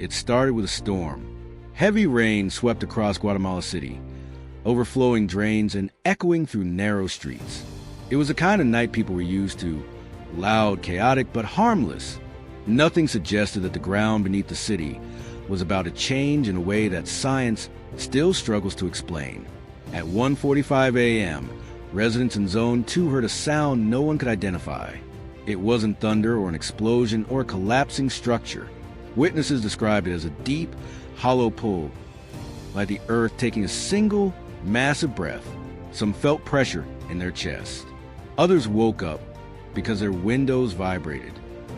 It started with a storm. Heavy rain swept across Guatemala City, overflowing drains and echoing through narrow streets. It was the kind of night people were used to, loud, chaotic, but harmless. Nothing suggested that the ground beneath the city was about to change in a way that science still struggles to explain. At 1:45 a.m., residents in Zone 2 heard a sound no one could identify. It wasn't thunder or an explosion or a collapsing structure. Witnesses described it as a deep, hollow pull, like the earth taking a single, massive breath. Some felt pressure in their chest. Others woke up because their windows vibrated.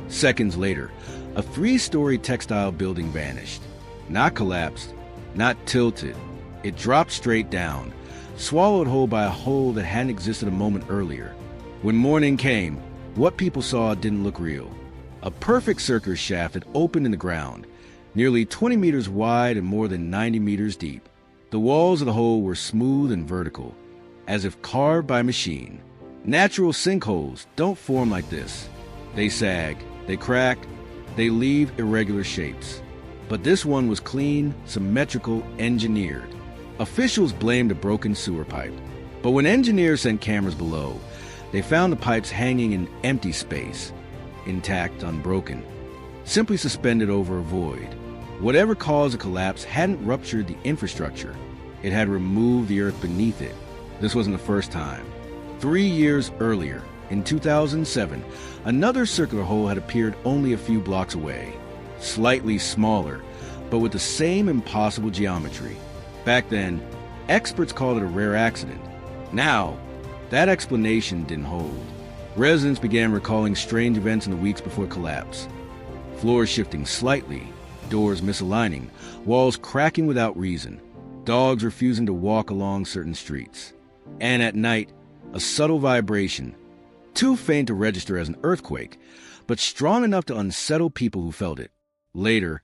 Seconds later, a 3-story textile building vanished. Not collapsed, not tilted. It dropped straight down, swallowed whole by a hole that hadn't existed a moment earlier. When morning came, what people saw didn't look real. A perfect circular shaft had opened in the ground, nearly 20 meters wide and more than 90 meters deep. The walls of the hole were smooth and vertical, as if carved by a machine. Natural sinkholes don't form like this. They sag, they crack, they leave irregular shapes. But this one was clean, symmetrical, engineered. Officials blamed a broken sewer pipe. But when engineers sent cameras below, they found the pipes hanging in empty space, intact, unbroken, simply suspended over a void. Whatever caused the collapse hadn't ruptured the infrastructure. It had removed the earth beneath it. This wasn't the first time. 3 years earlier, in 2007, another circular hole had appeared only a few blocks away, slightly smaller, but with the same impossible geometry. Back then, experts called it a rare accident. Now, that explanation didn't hold. Residents began recalling strange events in the weeks before collapse. Floors shifting slightly, doors misaligning, walls cracking without reason, dogs refusing to walk along certain streets. And at night, a subtle vibration, too faint to register as an earthquake, but strong enough to unsettle people who felt it. Later,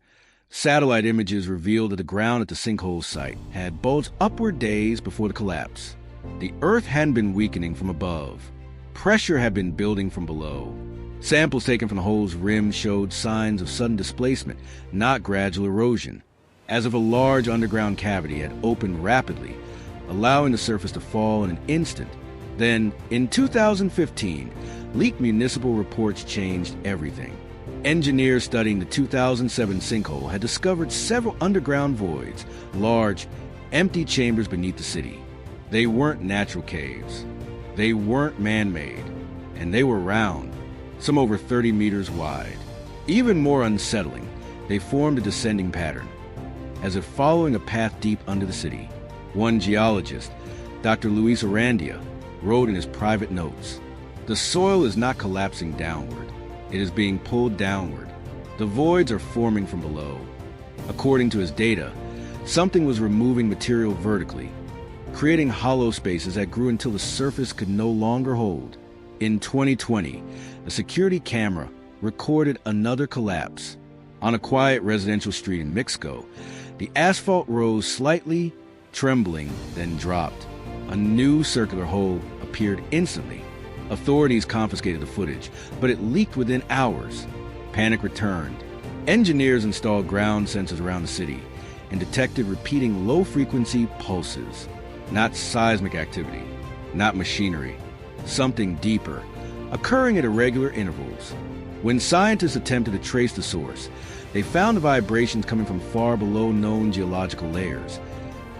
satellite images revealed that the ground at the sinkhole site had bulged upward days before the collapse. The earth hadn't been weakening from above. Pressure had been building from below. Samples taken from the hole's rim showed signs of sudden displacement, not gradual erosion, as if a large underground cavity had opened rapidly, allowing the surface to fall in an instant. Then, in 2015, leaked municipal reports changed everything. Engineers studying the 2007 sinkhole had discovered several underground voids, large, empty chambers beneath the city. They weren't natural caves. They weren't man-made, and they were round, some over 30 meters wide. Even more unsettling, they formed a descending pattern, as if following a path deep under the city. One geologist, Dr. Luis Arandia, wrote in his private notes, "The soil is not collapsing downward. It is being pulled downward. The voids are forming from below." According to his data, something was removing material vertically, creating hollow spaces that grew until the surface could no longer hold. In 2020, a security camera recorded another collapse. On a quiet residential street in Mexico, the asphalt rose slightly, trembling, then dropped. A new circular hole appeared instantly. Authorities confiscated the footage, but it leaked within hours. Panic returned. Engineers installed ground sensors around the city and detected repeating low-frequency pulses. Not seismic activity, not machinery, something deeper, occurring at irregular intervals. When scientists attempted to trace the source, they found the vibrations coming from far below known geological layers,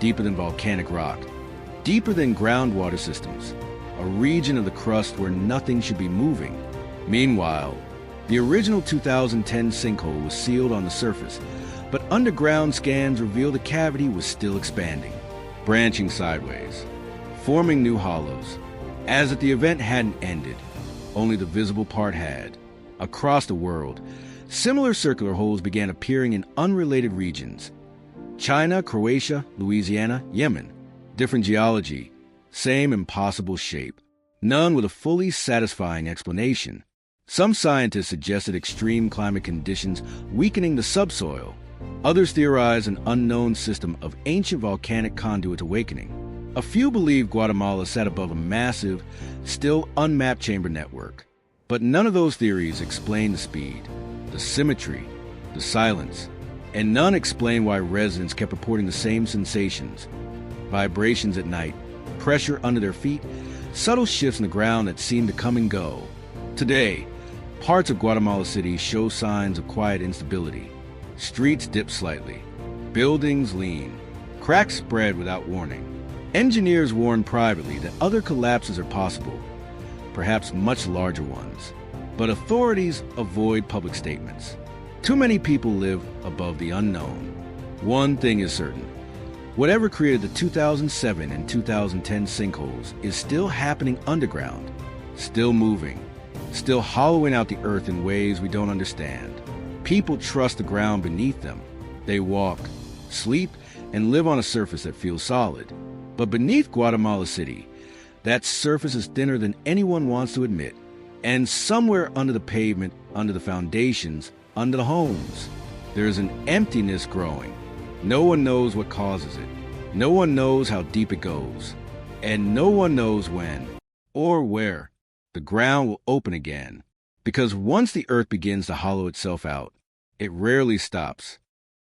deeper than volcanic rock, deeper than groundwater systems, a region of the crust where nothing should be moving. Meanwhile, the original 2010 sinkhole was sealed on the surface, but underground scans revealed the cavity was still expanding, branching sideways, forming new hollows, as if the event hadn't ended, only the visible part had. Across the world, similar circular holes began appearing in unrelated regions. China, Croatia, Louisiana, Yemen. Different geology, same impossible shape. None with a fully satisfying explanation. Some scientists suggested extreme climate conditions weakening the subsoil. Others theorized an unknown system of ancient volcanic conduit awakening. A few believe Guatemala sat above a massive, still unmapped chamber network. But none of those theories explain the speed, the symmetry, the silence, and none explain why residents kept reporting the same sensations: vibrations at night, pressure under their feet, subtle shifts in the ground that seemed to come and go. Today, parts of Guatemala City show signs of quiet instability. Streets dip slightly, buildings lean, cracks spread without warning. Engineers warn privately that other collapses are possible, perhaps much larger ones. But authorities avoid public statements. Too many people live above the unknown. One thing is certain: whatever created the 2007 and 2010 sinkholes is still happening underground, still moving, still hollowing out the earth in ways we don't understand. People trust the ground beneath them. They walk, sleep, and live on a surface that feels solid. But beneath Guatemala City, that surface is thinner than anyone wants to admit. And somewhere under the pavement, under the foundations, under the homes, there is an emptiness growing. No one knows what causes it. No one knows how deep it goes. And no one knows when or where the ground will open again. Because once the earth begins to hollow itself out, it rarely stops.